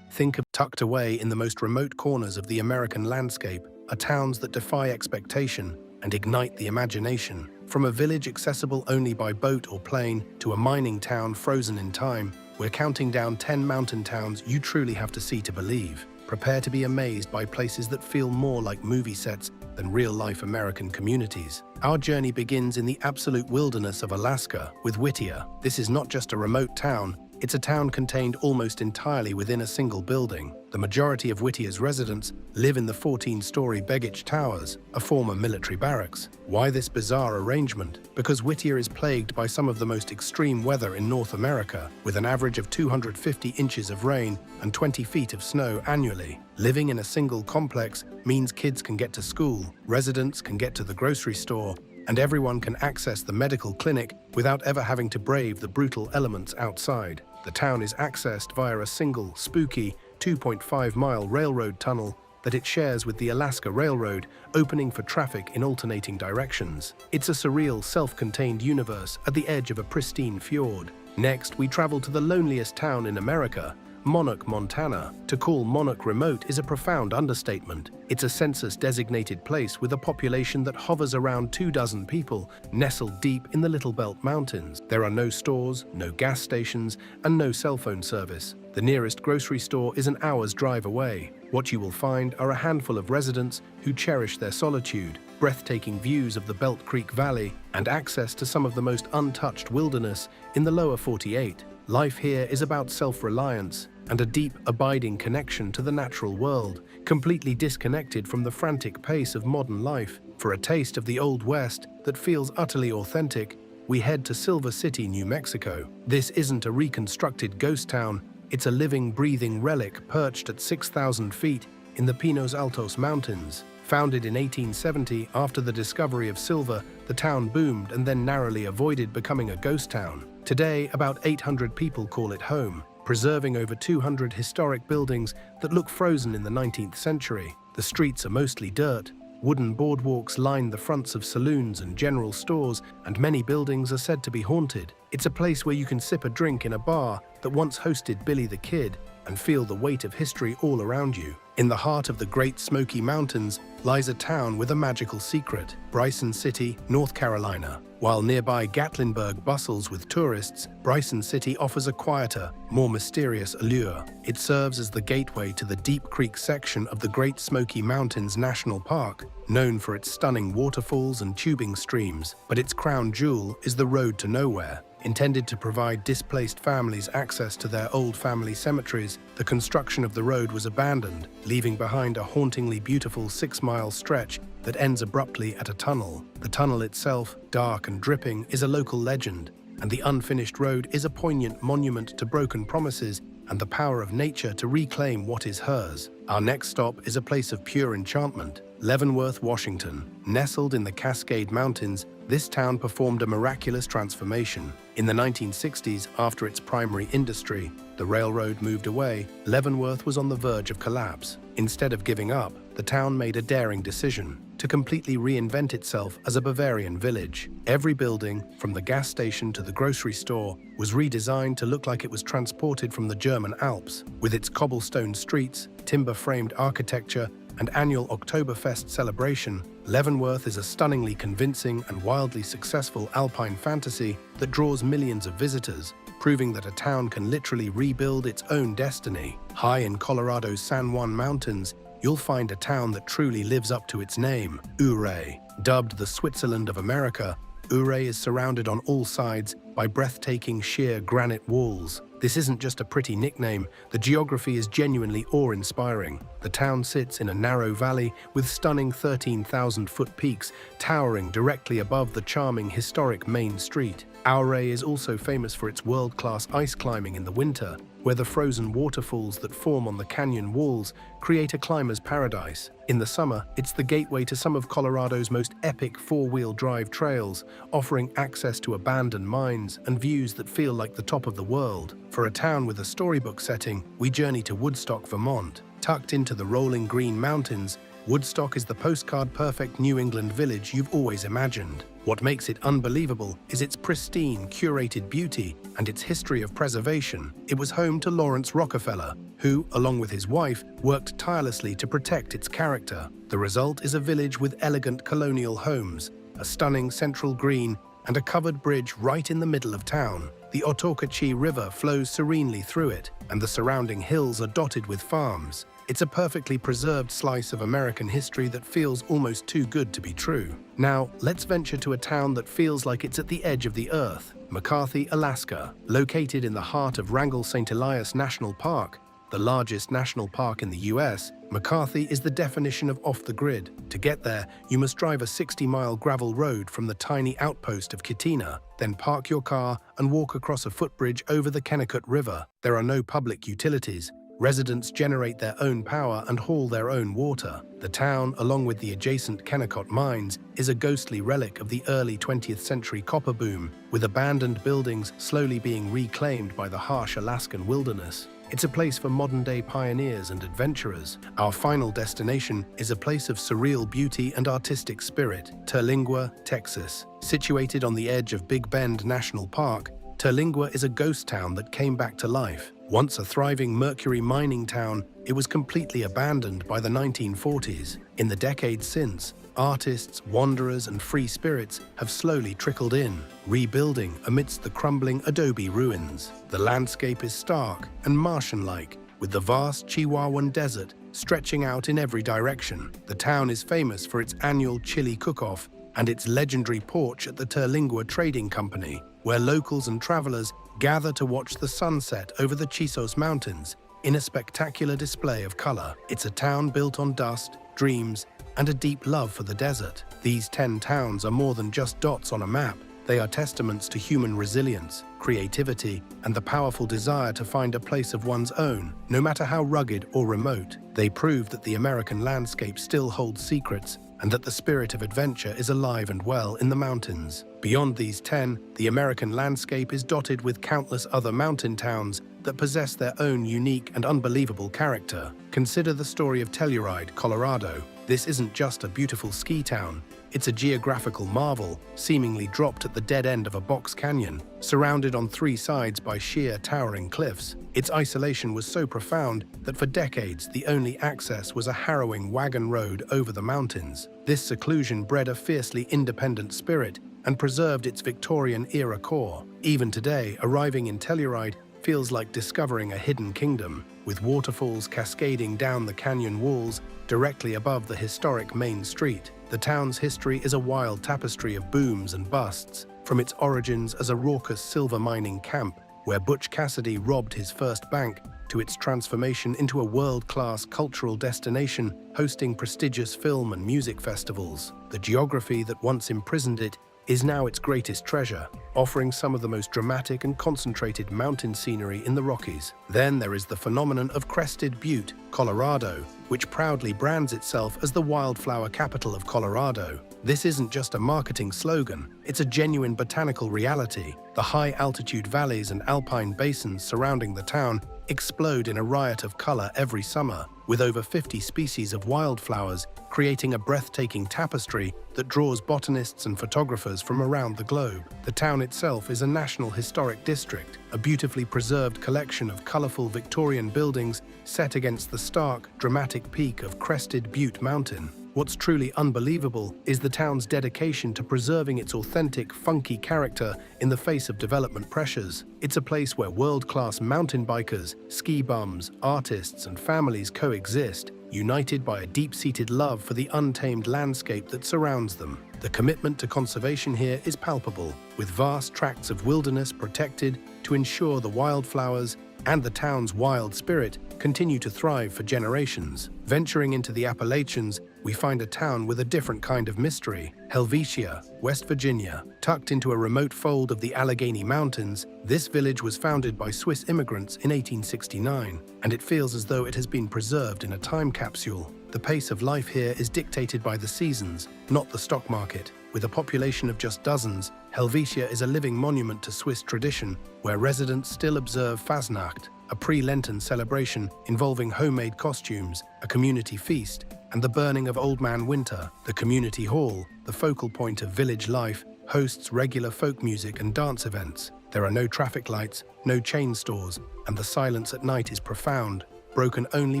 Think of tucked away in the most remote corners of the American landscape are towns that defy expectation and ignite the imagination. From a village accessible only by boat or plane to a mining town frozen in time, we're counting down 10 mountain towns you truly have to see to believe. Prepare to be amazed by places that feel more like movie sets than real-life American communities. Our journey begins in the absolute wilderness of Alaska with Whittier. This is not just a remote town, it's a town contained almost entirely within a single building. The majority of Whittier's residents live in the 14-story Begich Towers, a former military barracks. Why this bizarre arrangement? Because Whittier is plagued by some of the most extreme weather in North America, with an average of 250 inches of rain and 20 feet of snow annually. Living in a single complex means kids can get to school, residents can get to the grocery store, and everyone can access the medical clinic without ever having to brave the brutal elements outside. The town is accessed via a single, spooky, 2.5-mile railroad tunnel that it shares with the Alaska Railroad, opening for traffic in alternating directions. It's a surreal, self-contained universe at the edge of a pristine fjord. Next, we travel to the loneliest town in America, Monarch, Montana. To call Monarch remote is a profound understatement. It's a census-designated place with a population that hovers around 24 people, nestled deep in the Little Belt Mountains. There are no stores, no gas stations, and no cell phone service. The nearest grocery store is an hour's drive away. What you will find are a handful of residents who cherish their solitude, breathtaking views of the Belt Creek Valley, and access to some of the most untouched wilderness in the lower 48. Life here is about self-reliance and a deep, abiding connection to the natural world, completely disconnected from the frantic pace of modern life. For a taste of the Old West that feels utterly authentic, we head to Silver City, New Mexico. This isn't a reconstructed ghost town, it's a living, breathing relic perched at 6,000 feet in the Pinos Altos Mountains. Founded in 1870 after the discovery of silver, the town boomed and then narrowly avoided becoming a ghost town. Today, about 800 people call it home, preserving over 200 historic buildings that look frozen in the 19th century. The streets are mostly dirt. Wooden boardwalks line the fronts of saloons and general stores, and many buildings are said to be haunted. It's a place where you can sip a drink in a bar that once hosted Billy the Kid and feel the weight of history all around you. In the heart of the Great Smoky Mountains lies a town with a magical secret, Bryson City, North Carolina. While nearby Gatlinburg bustles with tourists, Bryson City offers a quieter, more mysterious allure. It serves as the gateway to the Deep Creek section of the Great Smoky Mountains National Park, known for its stunning waterfalls and tubing streams. But its crown jewel is the Road to Nowhere. Intended to provide displaced families access to their old family cemeteries, the construction of the road was abandoned, leaving behind a hauntingly beautiful 6-mile stretch that ends abruptly at a tunnel. The tunnel itself, dark and dripping, is a local legend, and the unfinished road is a poignant monument to broken promises and the power of nature to reclaim what is hers. Our next stop is a place of pure enchantment, Leavenworth, Washington. Nestled in the Cascade Mountains, this town performed a miraculous transformation. In the 1960s, after its primary industry, the railroad, moved away, Leavenworth was on the verge of collapse. Instead of giving up, the town made a daring decision to completely reinvent itself as a Bavarian village. Every building, from the gas station to the grocery store, was redesigned to look like it was transported from the German Alps. With its cobblestone streets, timber-framed architecture, and annual Oktoberfest celebration, Leavenworth is a stunningly convincing and wildly successful alpine fantasy that draws millions of visitors, proving that a town can literally rebuild its own destiny. High in Colorado's San Juan Mountains, you'll find a town that truly lives up to its name, Ouray. Dubbed the Switzerland of America, Ouray is surrounded on all sides by breathtaking sheer granite walls. This isn't just a pretty nickname, the geography is genuinely awe-inspiring. The town sits in a narrow valley with stunning 13,000-foot peaks towering directly above the charming historic Main Street. Ouray is also famous for its world-class ice climbing in the winter, where the frozen waterfalls that form on the canyon walls create a climber's paradise. In the summer, it's the gateway to some of Colorado's most epic four-wheel drive trails, offering access to abandoned mines and views that feel like the top of the world. For a town with a storybook setting, we journey to Woodstock, Vermont. Tucked into the rolling green mountains, Woodstock is the postcard-perfect New England village you've always imagined. What makes it unbelievable is its pristine, curated beauty and its history of preservation. It was home to Lawrence Rockefeller, who, along with his wife, worked tirelessly to protect its character. The result is a village with elegant colonial homes, a stunning central green, and a covered bridge right in the middle of town. The Otokachee River flows serenely through it, and the surrounding hills are dotted with farms. It's a perfectly preserved slice of American history that feels almost too good to be true. Now, let's venture to a town that feels like it's at the edge of the earth, McCarthy, Alaska. Located in the heart of Wrangell-St. Elias National Park, the largest national park in the US, McCarthy is the definition of off the grid. To get there, you must drive a 60-mile gravel road from the tiny outpost of Kitina, then park your car and walk across a footbridge over the Kennecott River. There are no public utilities. Residents generate their own power and haul their own water. The town, along with the adjacent Kennecott mines, is a ghostly relic of the early 20th century copper boom, with abandoned buildings slowly being reclaimed by the harsh Alaskan wilderness. It's a place for modern-day pioneers and adventurers. Our final destination is a place of surreal beauty and artistic spirit, Terlingua, Texas. Situated on the edge of Big Bend National Park, Terlingua is a ghost town that came back to life. Once a thriving mercury mining town, it was completely abandoned by the 1940s. In the decades since, artists, wanderers, and free spirits have slowly trickled in, rebuilding amidst the crumbling adobe ruins. The landscape is stark and Martian-like, with the vast Chihuahuan Desert stretching out in every direction. The town is famous for its annual chili cook-off and its legendary porch at the Terlingua Trading Company, where locals and travelers gather to watch the sunset over the Chisos Mountains in a spectacular display of color. It's a town built on dust, dreams, and a deep love for the desert. These 10 towns are more than just dots on a map. They are testaments to human resilience, creativity, and the powerful desire to find a place of one's own, no matter how rugged or remote. They prove that the American landscape still holds secrets and that the spirit of adventure is alive and well in the mountains. Beyond these 10, the American landscape is dotted with countless other mountain towns that possess their own unique and unbelievable character. Consider the story of Telluride, Colorado. This isn't just a beautiful ski town. It's a geographical marvel, seemingly dropped at the dead end of a box canyon, surrounded on three sides by sheer, towering cliffs. Its isolation was so profound that for decades the only access was a harrowing wagon road over the mountains. This seclusion bred a fiercely independent spirit and preserved its Victorian-era core. Even today, arriving in Telluride feels like discovering a hidden kingdom, with waterfalls cascading down the canyon walls directly above the historic main street. The town's history is a wild tapestry of booms and busts, from its origins as a raucous silver mining camp where Butch Cassidy robbed his first bank, to its transformation into a world-class cultural destination hosting prestigious film and music festivals. The geography that once imprisoned it is now its greatest treasure, offering some of the most dramatic and concentrated mountain scenery in the Rockies. Then there is the phenomenon of Crested Butte, Colorado, which proudly brands itself as the wildflower capital of Colorado. This isn't just a marketing slogan, it's a genuine botanical reality. The high-altitude valleys and alpine basins surrounding the town explode in a riot of color every summer, with over 50 species of wildflowers creating a breathtaking tapestry that draws botanists and photographers from around the globe. The town itself is a National Historic District, a beautifully preserved collection of colorful Victorian buildings set against the stark, dramatic peak of Crested Butte Mountain. What's truly unbelievable is the town's dedication to preserving its authentic, funky character in the face of development pressures. It's a place where world-class mountain bikers, ski bums, artists, and families coexist, united by a deep-seated love for the untamed landscape that surrounds them. The commitment to conservation here is palpable, with vast tracts of wilderness protected to ensure the wildflowers and the town's wild spirit continue to thrive for generations. Venturing into the Appalachians, we find a town with a different kind of mystery. Helvetia, West Virginia. Tucked into a remote fold of the Allegheny Mountains, this village was founded by Swiss immigrants in 1869, and it feels as though it has been preserved in a time capsule. The pace of life here is dictated by the seasons, not the stock market. With a population of just dozens, Helvetia is a living monument to Swiss tradition, where residents still observe Fasnacht, a pre-Lenten celebration involving homemade costumes, a community feast, and the burning of Old Man Winter. The community hall, the focal point of village life, hosts regular folk music and dance events. There are no traffic lights, no chain stores, and the silence at night is profound, broken only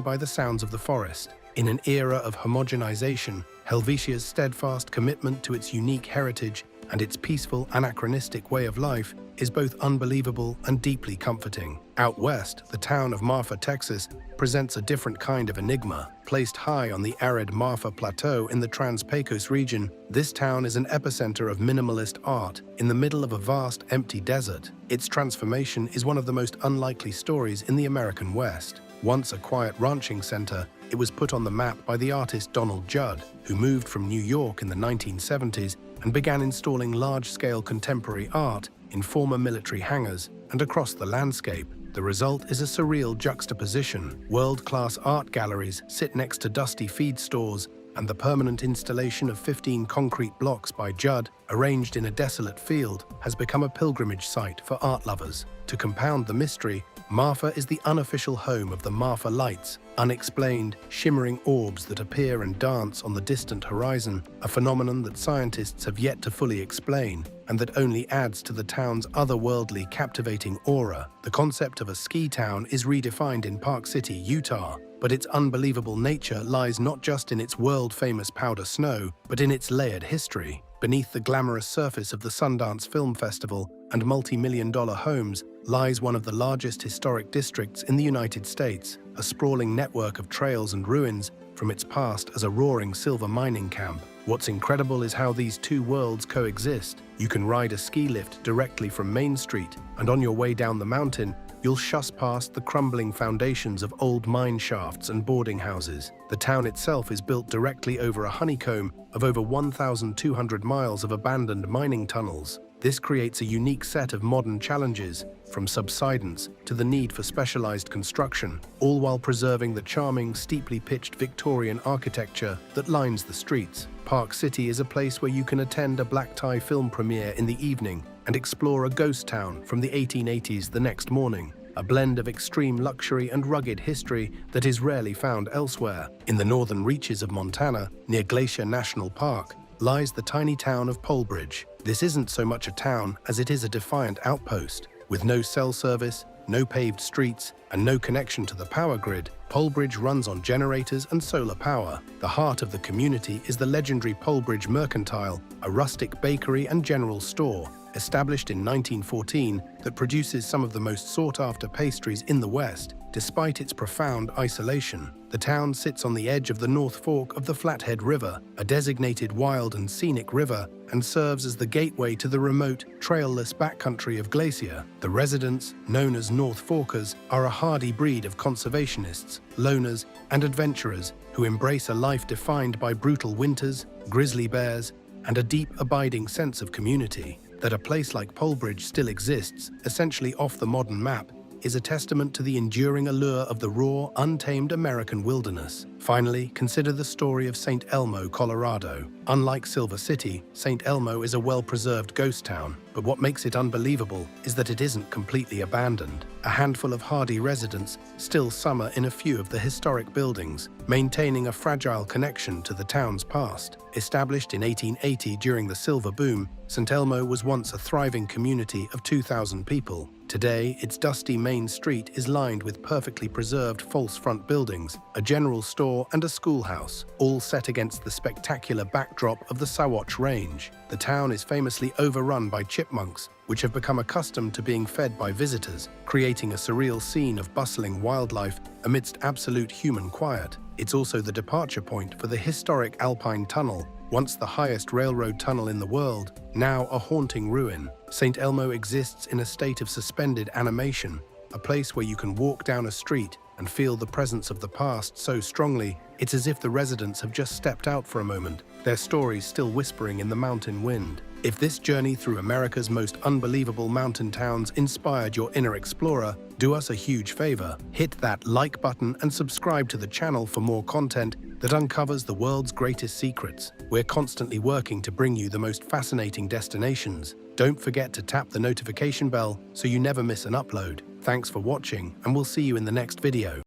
by the sounds of the forest. In an era of homogenization, Helvetia's steadfast commitment to its unique heritage and its peaceful, anachronistic way of life is both unbelievable and deeply comforting. Out west, the town of Marfa, Texas, presents a different kind of enigma. Placed high on the arid Marfa Plateau in the Trans-Pecos region, this town is an epicenter of minimalist art in the middle of a vast, empty desert. Its transformation is one of the most unlikely stories in the American West. Once a quiet ranching center, it was put on the map by the artist Donald Judd, who moved from New York in the 1970s and began installing large-scale contemporary art in former military hangars and across the landscape. The result is a surreal juxtaposition. World-class art galleries sit next to dusty feed stores, and the permanent installation of 15 concrete blocks by Judd, arranged in a desolate field, has become a pilgrimage site for art lovers. To compound the mystery, Marfa is the unofficial home of the Marfa Lights, unexplained, shimmering orbs that appear and dance on the distant horizon, a phenomenon that scientists have yet to fully explain, and that only adds to the town's otherworldly, captivating aura. The concept of a ski town is redefined in Park City, Utah, but its unbelievable nature lies not just in its world-famous powder snow, but in its layered history. Beneath the glamorous surface of the Sundance Film Festival and multi-million-dollar homes lies one of the largest historic districts in the United States, a sprawling network of trails and ruins from its past as a roaring silver mining camp. What's incredible is how these two worlds coexist. You can ride a ski lift directly from Main Street, and on your way down the mountain, you'll shuss past the crumbling foundations of old mine shafts and boarding houses. The town itself is built directly over a honeycomb of over 1,200 miles of abandoned mining tunnels. This creates a unique set of modern challenges, from subsidence to the need for specialized construction, all while preserving the charming, steeply pitched Victorian architecture that lines the streets. Park City is a place where you can attend a black-tie film premiere in the evening and explore a ghost town from the 1880s the next morning. a blend of extreme luxury and rugged history that is rarely found elsewhere. In the northern reaches of Montana, near Glacier National Park, lies the tiny town of Polbridge. This isn't so much a town as it is a defiant outpost. With no cell service, no paved streets, and no connection to the power grid, Polbridge runs on generators and solar power. The heart of the community is the legendary Polbridge Mercantile, a rustic bakery and general store, established in 1914, that produces some of the most sought-after pastries in the West. Despite its profound isolation, the town sits on the edge of the North Fork of the Flathead River, a designated wild and scenic river, and serves as the gateway to the remote, trailless backcountry of Glacier. The residents, known as North Forkers, are a hardy breed of conservationists, loners, and adventurers who embrace a life defined by brutal winters, grizzly bears, and a deep, abiding sense of community. That a place like Polbridge still exists, essentially off the modern map, is a testament to the enduring allure of the raw, untamed American wilderness. Finally, consider the story of St. Elmo, Colorado. Unlike Silver City, St. Elmo is a well-preserved ghost town, but what makes it unbelievable is that it isn't completely abandoned. A handful of hardy residents still summer in a few of the historic buildings, maintaining a fragile connection to the town's past. Established in 1880 during the Silver Boom, St. Elmo was once a thriving community of 2,000 people. Today, its dusty main street is lined with perfectly preserved false front buildings, a general store and a schoolhouse, all set against the spectacular backdrop of the Sawatch Range. The town is famously overrun by chipmunks, which have become accustomed to being fed by visitors, creating a surreal scene of bustling wildlife amidst absolute human quiet. It's also the departure point for the historic Alpine Tunnel, once the highest railroad tunnel in the world, now a haunting ruin. St. Elmo exists in a state of suspended animation, a place where you can walk down a street and feel the presence of the past so strongly, it's as if the residents have just stepped out for a moment, their stories still whispering in the mountain wind. If this journey through America's most unbelievable mountain towns inspired your inner explorer, do us a huge favor. Hit that like button and subscribe to the channel for more content that uncovers the world's greatest secrets. We're constantly working to bring you the most fascinating destinations. Don't forget to tap the notification bell so you never miss an upload. Thanks for watching, and we'll see you in the next video.